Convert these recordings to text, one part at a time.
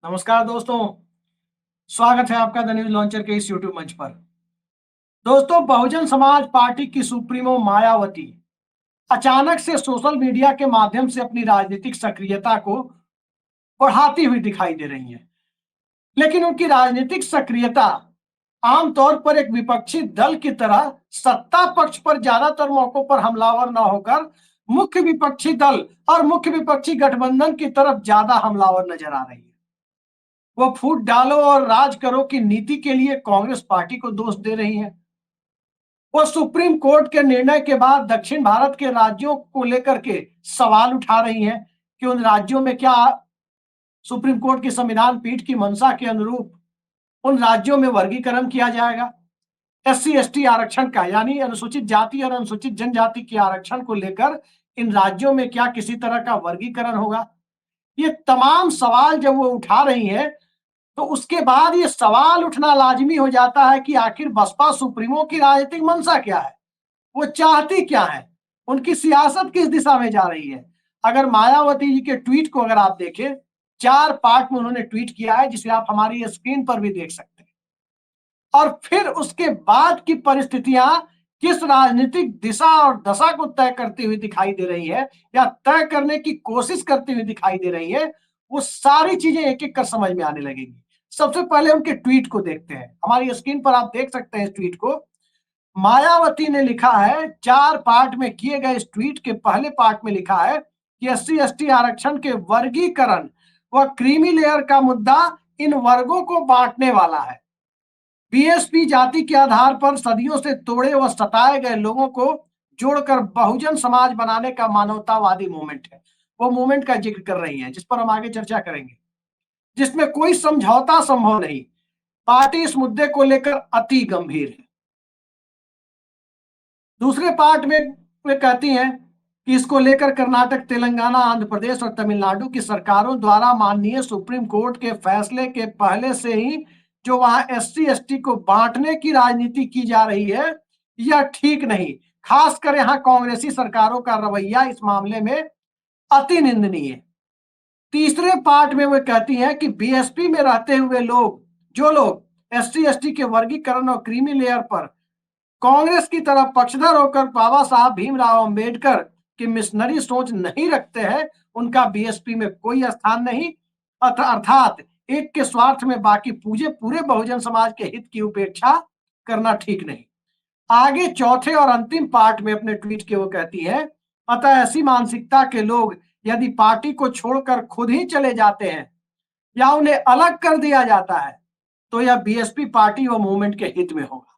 नमस्कार दोस्तों। स्वागत है आपका द न्यूज लॉन्चर के इस यूट्यूब मंच पर। दोस्तों, बहुजन समाज पार्टी की सुप्रीमो मायावती अचानक से सोशल मीडिया के माध्यम से अपनी राजनीतिक सक्रियता को बढ़ाती हुई दिखाई दे रही हैं। लेकिन उनकी राजनीतिक सक्रियता आमतौर पर एक विपक्षी दल की तरह सत्ता पक्ष पर ज्यादातर मौकों पर हमलावर न होकर मुख्य विपक्षी दल और मुख्य विपक्षी गठबंधन की तरफ ज्यादा हमलावर नजर आ रही है। वो फूट डालो और राज करो की नीति के लिए कांग्रेस पार्टी को दोष दे रही है। वो सुप्रीम कोर्ट के निर्णय के बाद दक्षिण भारत के राज्यों को लेकर के सवाल उठा रही हैं कि उन राज्यों में क्या सुप्रीम कोर्ट की संविधान पीठ की मंशा के अनुरूप उन राज्यों में वर्गीकरण किया जाएगा। एससी एसटी आरक्षण का, यानी अनुसूचित जाति और अनुसूचित जनजाति के आरक्षण को लेकर इन राज्यों में क्या किसी तरह का वर्गीकरण होगा। ये तमाम सवाल जब वो उठा रही हैं तो उसके बाद ये सवाल उठना लाजमी हो जाता है कि आखिर बसपा सुप्रीमो की राजनीतिक मंशा क्या है, वो चाहती क्या है, उनकी सियासत किस दिशा में जा रही है। अगर मायावती जी के ट्वीट को अगर आप देखें, 4 पार्ट में उन्होंने ट्वीट किया है, जिसे आप हमारी स्क्रीन पर भी देख सकते हैं। और फिर उसके बाद की परिस्थितियां किस राजनीतिक दिशा और दशा को तय करती हुई दिखाई दे रही है या तय करने की कोशिश करती हुई दिखाई दे रही है, वो सारी चीजें एक एक कर समझ में आने लगेंगी। सबसे पहले उनके ट्वीट को देखते हैं। हमारी स्क्रीन पर आप देख सकते हैं इस ट्वीट को। मायावती ने लिखा है, 4 पार्ट में किए गए इस ट्वीट के पहले पार्ट में लिखा है कि एससी एसटी आरक्षण के वर्गीकरण व क्रीमी लेयर का मुद्दा इन वर्गों को बांटने वाला है। बीएसपी जाति के आधार पर सदियों से तोड़े व सताए गए लोगों को जोड़कर बहुजन समाज बनाने का मानवतावादी मूवमेंट है। वो मूवमेंट का जिक्र कर रही है, जिस पर हम आगे चर्चा करेंगे, जिसमें कोई समझौता संभव नहीं। पार्टी इस मुद्दे को लेकर अति गंभीर है। दूसरे पार्ट में वे कहती हैं कि इसको लेकर कर्नाटक, तेलंगाना, आंध्र प्रदेश और तमिलनाडु की सरकारों द्वारा माननीय सुप्रीम कोर्ट के फैसले के पहले से ही जो वहां एससी एसटी को बांटने की राजनीति की जा रही है, यह ठीक नहीं। खासकर यहाँ कांग्रेसी सरकारों का रवैया इस मामले में अति निंदनीय है। तीसरे पार्ट में वे कहती हैं कि बीएसपी में रहते हुए लोग, जो लोग एससी एसटी के वर्गीकरण और क्रीमी लेयर पर कांग्रेस की तरफ पक्षधर होकर बाबा साहब भीमराव अंबेडकर की मिशनरी सोच नहीं रखते हैं, उनका बीएसपी में कोई स्थान नहीं। अर्थात एक के स्वार्थ में बाकी पूरे बहुजन समाज के हित की उपेक्षा करना ठीक नहीं। आगे चौथे और अंतिम पार्ट में अपने ट्वीट के वो कहती है, अतः ऐसी मानसिकता के लोग यदि पार्टी को छोड़कर खुद ही चले जाते हैं या उन्हें अलग कर दिया जाता है तो यह बीएसपी पार्टी व मूवमेंट के हित में होगा।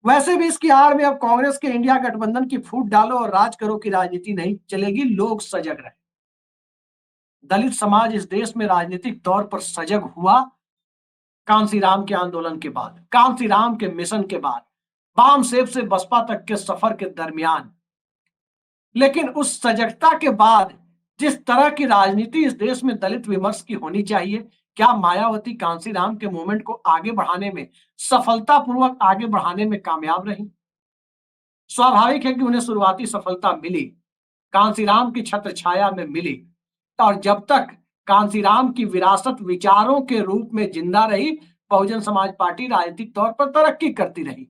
वैसे भी इसकी आड़ में अब कांग्रेस के इंडिया गठबंधन की फूट डालो और राज करो की राजनीति नहीं चलेगी। लोग सजग रहे। दलित समाज इस देश में राजनीतिक तौर पर सजग हुआ कांसीराम के आंदोलन के बाद, कांसीराम के मिशन के बाद, बामसेफ से बसपा तक के सफर के दरमियान। लेकिन उस सजगता के बाद जिस तरह की राजनीति इस देश में दलित विमर्श की होनी चाहिए, क्या मायावती कांसीराम के मूवमेंट को आगे बढ़ाने में, सफलतापूर्वक आगे बढ़ाने में कामयाब रही? स्वाभाविक है कि उन्हें शुरुआती सफलता मिली, कांसीराम की छत्र छाया में मिली, और जब तक कांसीराम की विरासत विचारों के रूप में जिंदा रही, बहुजन समाज पार्टी राजनीतिक तौर पर तरक्की करती रही।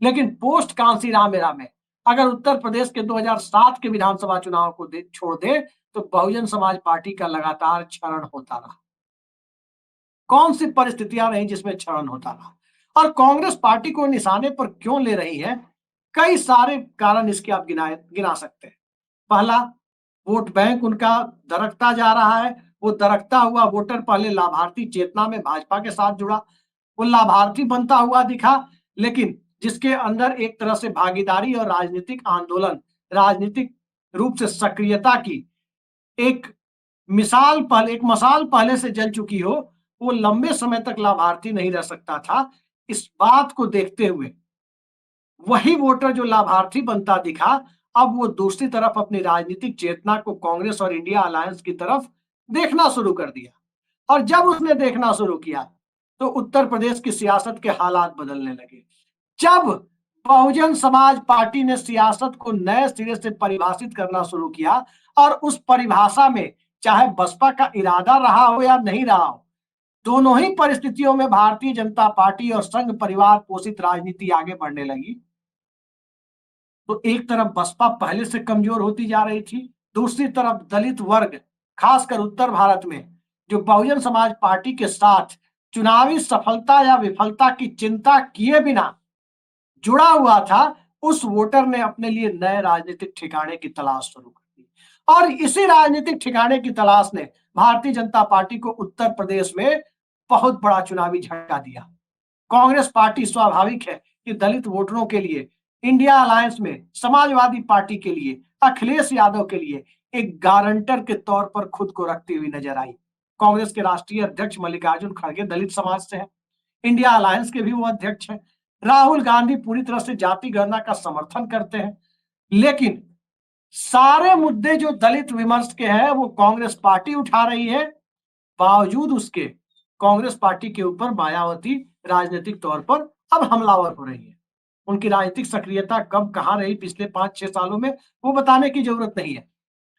लेकिन पोस्ट कांसीराम एरा में अगर उत्तर प्रदेश के 2007 के विधानसभा चुनाव को छोड़ दे तो बहुजन समाज पार्टी का लगातार क्षरण होता रहा। कौन सी परिस्थितियां रही जिसमें क्षरण होता रहा और कांग्रेस पार्टी को निशाने पर क्यों ले रही है? कई सारे कारण इसके आप गिना सकते हैं। पहला, वोट बैंक उनका दरकता जा रहा है। वो दरकता हुआ वोटर पहले लाभार्थी चेतना में भाजपा के साथ जुड़ा, वो लाभार्थी बनता हुआ दिखा, लेकिन जिसके अंदर एक तरह से भागीदारी और राजनीतिक आंदोलन, राजनीतिक रूप से सक्रियता की एक मसाल पहले से जल चुकी हो, वो लंबे समय तक लाभार्थी नहीं रह सकता था। इस बात को देखते हुए वही वोटर जो लाभार्थी बनता दिखा, अब वो दूसरी तरफ अपनी राजनीतिक चेतना को कांग्रेस और इंडिया अलायंस की तरफ देखना शुरू कर दिया। और जब उसने देखना शुरू किया तो उत्तर प्रदेश की सियासत के हालात बदलने लगे। जब बहुजन समाज पार्टी ने सियासत को नए सिरे से परिभाषित करना शुरू किया और उस परिभाषा में चाहे बसपा का इरादा रहा हो या नहीं रहा हो, दोनों ही परिस्थितियों में भारतीय जनता पार्टी और संघ परिवार पोषित राजनीति आगे बढ़ने लगी। तो एक तरफ बसपा पहले से कमजोर होती जा रही थी, दूसरी तरफ दलित वर्ग, खासकर उत्तर भारत में, जो बहुजन समाज पार्टी के साथ चुनावी सफलता या विफलता की चिंता किए बिना जुड़ा हुआ था, उस वोटर ने अपने लिए नए राजनीतिक ठिकाने की तलाश शुरू कर दी। और इसी राजनीतिक ठिकाने की तलाश ने भारतीय जनता पार्टी को उत्तर प्रदेश में बहुत बड़ा चुनावी झटका दिया। कांग्रेस पार्टी स्वाभाविक है कि दलित वोटरों के लिए, इंडिया अलायंस में समाजवादी पार्टी के लिए, अखिलेश यादव के लिए एक गारंटर के तौर पर खुद को रखती हुई नजर आई। कांग्रेस के राष्ट्रीय अध्यक्ष मल्लिकार्जुन खड़गे दलित समाज से हैं, इंडिया अलायंस के भी वो अध्यक्ष हैं। राहुल गांधी पूरी तरह से जाति गणना का समर्थन करते हैं, लेकिन सारे मुद्दे जो दलित विमर्श के हैं वो कांग्रेस पार्टी उठा रही है। बावजूद उसके कांग्रेस पार्टी के ऊपर मायावती राजनीतिक तौर पर अब हमलावर हो रही है। उनकी राजनीतिक सक्रियता कब कहां रही पिछले 5-6 सालों में, वो बताने की जरूरत नहीं है।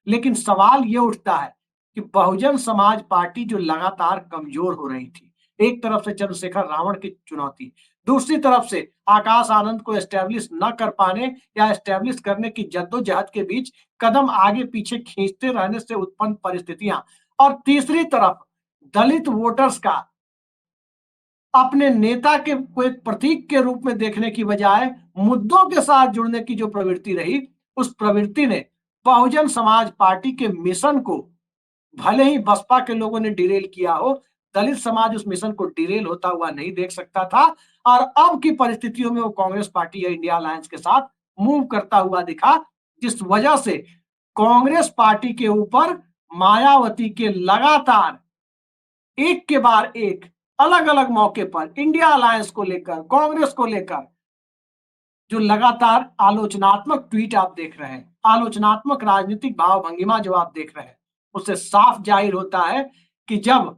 लेकिन सवाल ये उठता है कि बहुजन समाज पार्टी जो लगातार कमजोर हो रही थी, एक तरफ से चंद्रशेखर रावण की चुनौती, दूसरी तरफ से आकाश आनंद को एस्टेब्लिश न कर पाने या एस्टेब्लिश करने की जद्दोजहद के बीच कदम आगे पीछे खींचते रहने से उत्पन्न परिस्थितियां, और तीसरी तरफ दलित वोटर्स का अपने नेता के को एक प्रतीक के रूप में देखने की बजाय मुद्दों के साथ जुड़ने की जो प्रवृत्ति रही, उस प्रवृत्ति ने बहुजन समाज पार्टी के मिशन को, भले ही बसपा के लोगों ने डिरेल किया हो, दलित समाज उस मिशन को डिरेल होता हुआ नहीं देख सकता था। और अब की परिस्थितियों में वो कांग्रेस पार्टी या इंडिया अलायंस के साथ मूव करता हुआ दिखा, जिस वजह से कांग्रेस पार्टी के ऊपर मायावती के लगातार एक के बाद एक अलग अलग मौके पर इंडिया अलायंस को लेकर, कांग्रेस को लेकर जो लगातार आलोचनात्मक ट्वीट आप देख रहे हैं, आलोचनात्मक राजनीतिक भाव भंगिमा जो आप देख रहे हैं, उससे साफ जाहिर होता है कि जब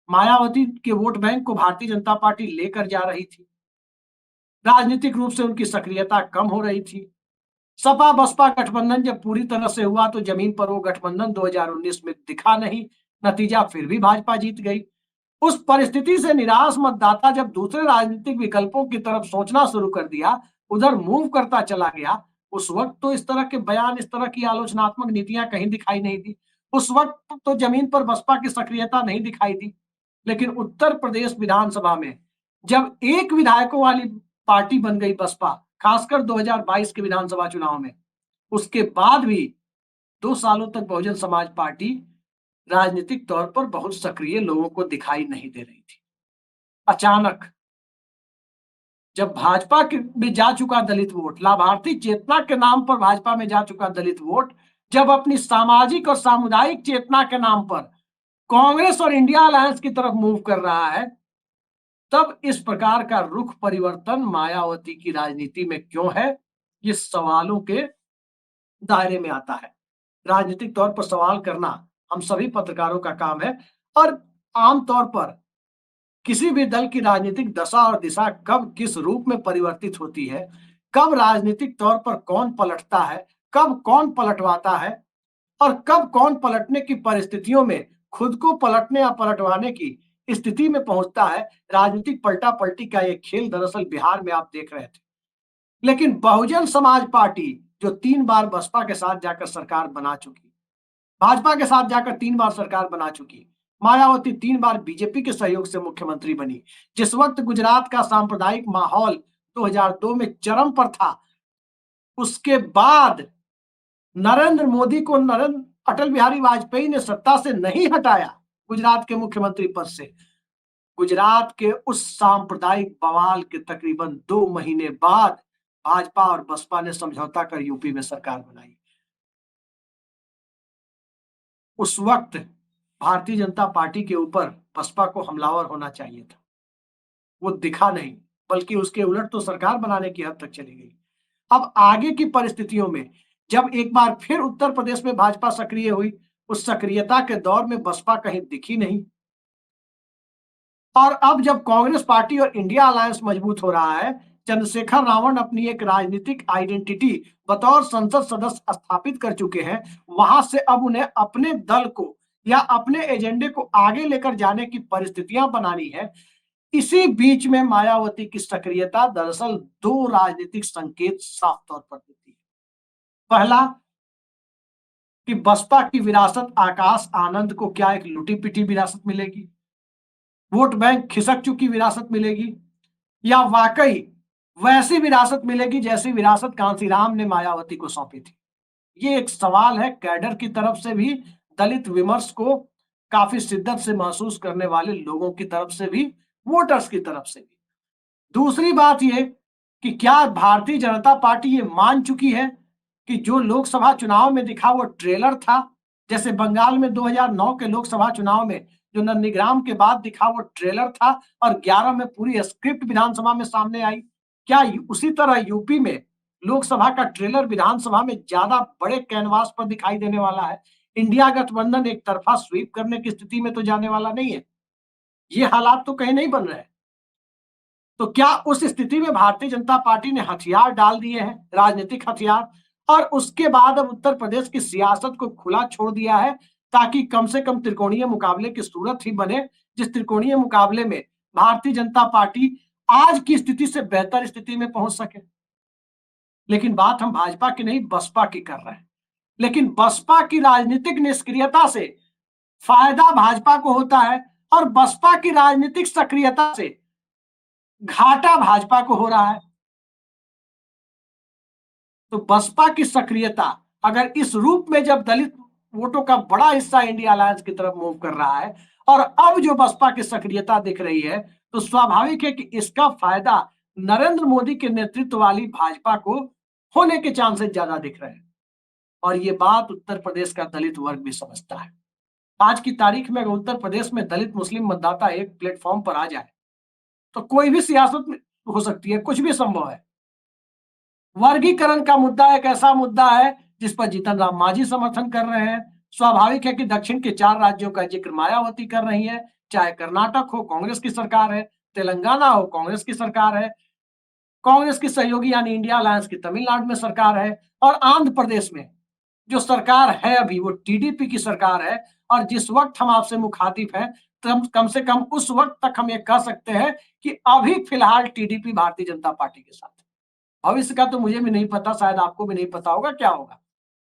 मायावती के वोट बैंक को भारतीय जनता पार्टी लेकर जा रही थी, राजनीतिक रूप से उनकी सक्रियता कम हो रही थी, सपा बसपा गठबंधन जब पूरी तरह से हुआ तो जमीन पर वो गठबंधन 2019 में दिखा नहीं, नतीजा फिर भी भाजपा जीत गई। उस परिस्थिति से निराश मतदाता जब दूसरे राजनीतिक विकल्पों की तरफ सोचना शुरू कर दिया, उधर मूव करता चला गया, उस वक्त तो इस तरह के बयान, इस तरह की आलोचनात्मक नीतियां कहीं दिखाई नहीं दी। उस वक्त तो जमीन पर बसपा की सक्रियता नहीं दिखाई दी। लेकिन उत्तर प्रदेश विधानसभा में जब एक विधायकों वाली पार्टी बन गई बसपा, खासकर 2022 के विधानसभा चुनाव में, उसके बाद भी 2 सालों तक बहुजन समाज पार्टी राजनीतिक तौर पर बहुत सक्रिय लोगों को दिखाई नहीं दे रही थी। अचानक जब भाजपा के में जा चुका दलित वोट, लाभार्थी चेतना के नाम पर भाजपा में जा चुका दलित वोट, जब अपनी सामाजिक और सामुदायिक चेतना के नाम पर कांग्रेस और इंडिया अलायंस की तरफ मूव कर रहा है, तब इस प्रकार का रुख परिवर्तन मायावती की राजनीति में क्यों है, ये सवालों के दायरे में आता है। राजनीतिक तौर पर सवाल करना हम सभी पत्रकारों का काम है, और आमतौर पर किसी भी दल की राजनीतिक दशा और दिशा कब किस रूप में परिवर्तित होती है, कब राजनीतिक तौर पर कौन पलटता है, कब कौन पलटवाता है, और कब कौन पलटने की परिस्थितियों में खुद को पलटने या पलटवाने की स्थिति में पहुंचता है, राजनीतिक पलटा पलटी का ये खेल दरअसल बिहार में आप देख रहे थे। लेकिन बहुजन समाज पार्टी जो 3 बार बसपा के साथ जाकर सरकार बना चुकी, भाजपा के साथ जाकर 3 बार सरकार बना चुकी, मायावती 3 बार बीजेपी के सहयोग से मुख्यमंत्री बनी, जिस वक्त गुजरात का सांप्रदायिक माहौल 2002 में चरम पर था, उसके बाद नरेंद्र मोदी को अटल बिहारी वाजपेयी ने सत्ता से नहीं हटाया गुजरात के मुख्यमंत्री पद से। गुजरात के उस सांप्रदायिक बवाल के तकरीबन 2 महीने बाद भाजपा और बसपा ने समझौता कर यूपी में सरकार बनाई। उस वक्त भारतीय जनता पार्टी के ऊपर बसपा को हमलावर होना चाहिए था, वो दिखा नहीं, बल्कि उसके उलट तो सरकार बनाने की हद तक चली गई। अब आगे की परिस्थितियों में जब एक बार फिर उत्तर प्रदेश में भाजपा सक्रिय हुई, उस सक्रियता के दौर में बसपा कहीं दिखी नहीं, और अब जब कांग्रेस पार्टी और इंडिया अलायंस मजबूत हो रहा है, चंद्रशेखर रावण अपनी एक राजनीतिक आइडेंटिटी बतौर संसद सदस्य स्थापित कर चुके हैं, वहां से अब उन्हें अपने दल को या अपने एजेंडे को आगे लेकर जाने की परिस्थितियां बनानी है, इसी बीच में मायावती की सक्रियता दरअसल दो राजनीतिक संकेत साफ तौर पर देती है। पहला कि बसपा की विरासत आकाश आनंद को क्या एक लुटी पिटी विरासत मिलेगी, वोट बैंक खिसक चुकी विरासत मिलेगी, या वाकई वैसी विरासत मिलेगी जैसी विरासत कांसीराम ने मायावती को सौंपी थी। ये एक सवाल है कैडर की तरफ से भी, दलित विमर्श को काफी शिद्दत से महसूस करने वाले लोगों की तरफ से भी, वोटर्स की तरफ से भी। दूसरी बात ये कि क्या भारतीय जनता पार्टी ये मान चुकी है कि जो लोकसभा चुनाव में दिखा वो ट्रेलर था, जैसे बंगाल में 2009 के लोकसभा चुनाव में जो नंदीग्राम के बाद दिखा वो ट्रेलर था और 11 में पूरी स्क्रिप्ट विधानसभा में सामने आई। क्या उसी तरह यूपी में लोकसभा का ट्रेलर विधानसभा में ज्यादा बड़े कैनवास पर दिखाई देने वाला है? इंडिया गठबंधन एक तरफा स्वीप करने की स्थिति में तो जाने वाला नहीं है। ये हालात तो कहीं नहीं बन रहे। तो क्या उस स्थिति में भारतीय जनता पार्टी ने हथियार डाल दिए हैं, राजनीतिक हथियार, और उसके बाद अब उत्तर प्रदेश की सियासत को खुला छोड़ दिया है ताकि कम से कम त्रिकोणीय मुकाबले की सूरत ही बने, जिस त्रिकोणीय मुकाबले में भारतीय जनता पार्टी आज की स्थिति से बेहतर स्थिति में पहुंच सके? लेकिन बात हम भाजपा की नहीं, बसपा की कर रहे हैं। लेकिन बसपा की राजनीतिक निष्क्रियता से फायदा भाजपा को होता है और बसपा की राजनीतिक सक्रियता से घाटा भाजपा को हो रहा है। तो बसपा की सक्रियता अगर इस रूप में जब दलित वोटों का बड़ा हिस्सा इंडिया अलायंस की तरफ मूव कर रहा है और अब जो बसपा की सक्रियता दिख रही है, तो स्वाभाविक है कि इसका फायदा नरेंद्र मोदी के नेतृत्व वाली भाजपा को होने के चांसेस ज्यादा दिख रहे हैं। और ये बात उत्तर प्रदेश का दलित वर्ग भी समझता है। आज की तारीख में अगर उत्तर प्रदेश में दलित मुस्लिम मतदाता एक प्लेटफॉर्म पर आ जाए तो कोई भी सियासत हो सकती है, कुछ भी संभव है। वर्गीकरण का मुद्दा एक ऐसा मुद्दा है जिस पर जीतन राम मांझी समर्थन कर रहे हैं। स्वाभाविक है कि दक्षिण के 4 राज्यों का जिक्र मायावती कर रही है, चाहे कर्नाटक हो कांग्रेस की सरकार है, तेलंगाना हो कांग्रेस की सरकार है, कांग्रेस की सहयोगी यानी इंडिया अलायंस की तमिलनाडु में सरकार है, और आंध्र प्रदेश में जो सरकार है अभी वो टीडीपी की सरकार है। और जिस वक्त हम आपसे मुखातिब हैं, कम से कम उस वक्त तक हम ये कह सकते हैं कि अभी फिलहाल टीडीपी भारतीय जनता पार्टी के साथ है। भविष्य का तो मुझे भी नहीं पता, शायद आपको भी नहीं पता होगा क्या होगा।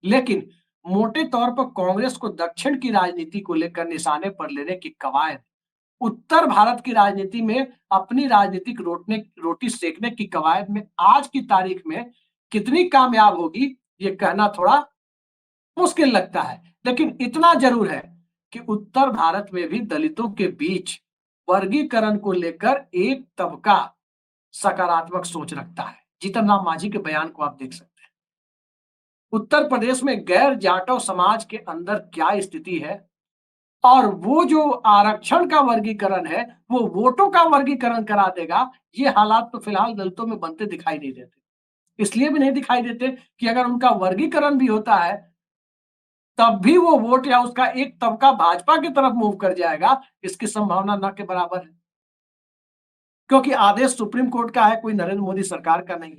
लेकिन मोटे तौर पर कांग्रेस को दक्षिण की राजनीति को लेकर निशाने पर लेने की कवायद उत्तर भारत की राजनीति में अपनी राजनीतिक रोटी सेकने की कवायद में आज की तारीख में कितनी कामयाब होगी ये कहना थोड़ा मुश्किल लगता है। लेकिन इतना जरूर है कि उत्तर भारत में भी दलितों के बीच वर्गीकरण को लेकर एक तबका सकारात्मक सोच रखता है। जीतन राम मांझी के बयान को आप देख सकते हैं। उत्तर प्रदेश में गैर जाटव समाज के अंदर क्या स्थिति है और वो जो आरक्षण का वर्गीकरण है वो वोटों का वर्गीकरण करा देगा, ये हालात तो फिलहाल दलितों में बनते दिखाई नहीं देते। इसलिए भी नहीं दिखाई देते कि अगर उनका वर्गीकरण भी होता है तब भी वो वोट या उसका एक तबका भाजपा की तरफ मूव कर जाएगा, इसकी संभावना न के बराबर है। क्योंकि आदेश सुप्रीम कोर्ट का है, कोई नरेंद्र मोदी सरकार का नहीं।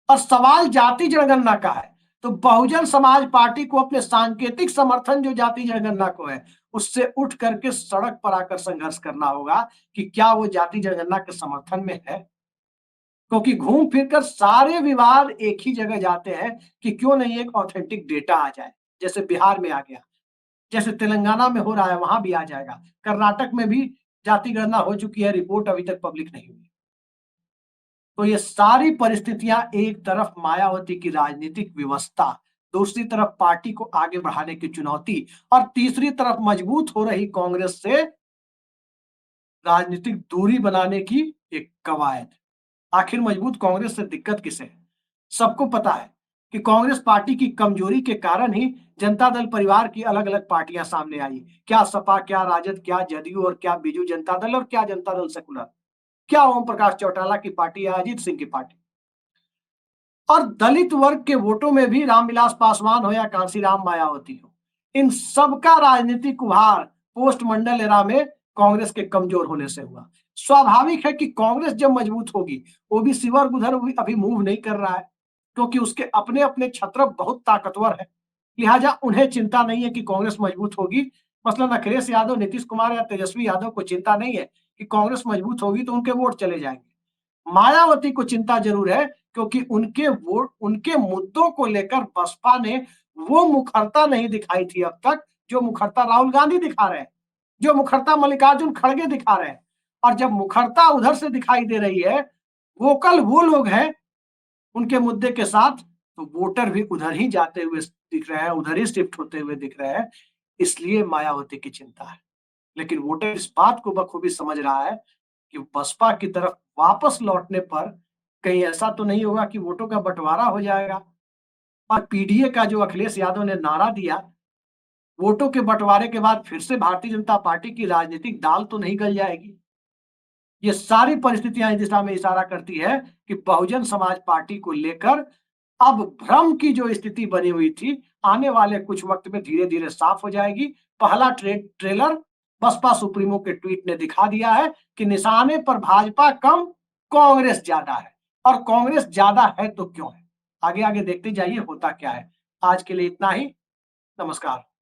और सवाल जाति जनगणना का है तो बहुजन समाज पार्टी को अपने सांकेतिक समर्थन जो जाति जनगणना को है उससे उठ करके सड़क पर आकर संघर्ष करना होगा कि क्या वो जाति जनगणना के समर्थन में है। क्योंकि घूम फिरकर सारे विवाद एक ही जगह जाते हैं कि क्यों नहीं एक ऑथेंटिक डेटा आ जाए, जैसे बिहार में आ गया, जैसे तेलंगाना में हो रहा है वहां भी आ जाएगा, कर्नाटक में भी जाति गणना हो चुकी है, रिपोर्ट अभी तक पब्लिक नहीं हुई। तो ये सारी परिस्थितियां, एक तरफ मायावती की राजनीतिक व्यवस्था, दूसरी तरफ पार्टी को आगे बढ़ाने की चुनौती और तीसरी तरफ मजबूत हो रही कांग्रेस से राजनीतिक दूरी बनाने की एक कवायद। आखिर मजबूत कांग्रेस से दिक्कत किसे है? सबको पता है कि कांग्रेस पार्टी की कमजोरी के कारण ही जनता दल परिवार की अलग अलग पार्टियां सामने आई। क्या सपा, क्या राजद, क्या जदयू और क्या बीजू जनता दल और क्या जनता दल सेकुलर, क्या ओम प्रकाश चौटाला की पार्टी या अजीत सिंह की पार्टी। और दलित वर्ग के वोटों में भी रामविलास पासवान हो या कांसीराम मायावती हो, इन सबका राजनीतिक उभार पोस्ट मंडल एरा में कांग्रेस के कमजोर होने से हुआ। स्वाभाविक है कि कांग्रेस जब मजबूत होगी, ओबीसी वर्ग उधर अभी मूव नहीं कर रहा है क्योंकि उसके अपने अपने छत्र बहुत ताकतवर है, लिहाजा उन्हें चिंता नहीं है कि कांग्रेस मजबूत होगी मसलन अखिलेश यादव, नीतीश कुमार या तेजस्वी यादव को चिंता नहीं है कि कांग्रेस मजबूत होगी तो उनके वोट चले जाएंगे। मायावती को चिंता जरूर है, क्योंकि उनके वोट, उनके मुद्दों को लेकर बसपा ने वो मुखरता नहीं दिखाई थी अब तक, जो मुखरता राहुल गांधी दिखा रहे हैं, जो मुखरता मल्लिकार्जुन खड़गे दिखा रहे हैं। और जब मुखरता उधर से दिखाई दे रही है, वोकल वो लोग हैं उनके मुद्दे के साथ, तो वोटर भी उधर ही जाते हुए दिख रहे हैं, उधर ही शिफ्ट होते हुए दिख रहे हैं। इसलिए मायावती की चिंता है। लेकिन वोटर इस बात को बखूबी समझ रहा है कि बसपा की तरफ वापस लौटने पर कहीं ऐसा तो नहीं होगा कि वोटों का बंटवारा हो जाएगा। और पीडीए का जो अखिलेश यादव ने नारा दिया, वोटों के बंटवारे के बाद फिर से भारतीय जनता पार्टी की राजनीतिक दाल तो नहीं गल जाएगी। ये सारी परिस्थितियां इस दिशा में इशारा करती है कि बहुजन समाज पार्टी को लेकर अब भ्रम की जो स्थिति बनी हुई थी, आने वाले कुछ वक्त में धीरे-धीरे साफ हो जाएगी। पहला ट्रेलर बसपा सुप्रीमो के ट्वीट ने दिखा दिया है कि निशाने पर भाजपा कम, कांग्रेस ज्यादा है। और कांग्रेस ज्यादा है तो क्यों है? आगे-आगे देखते जाइए होता क्या है। आज के लिए इतना ही। नमस्कार।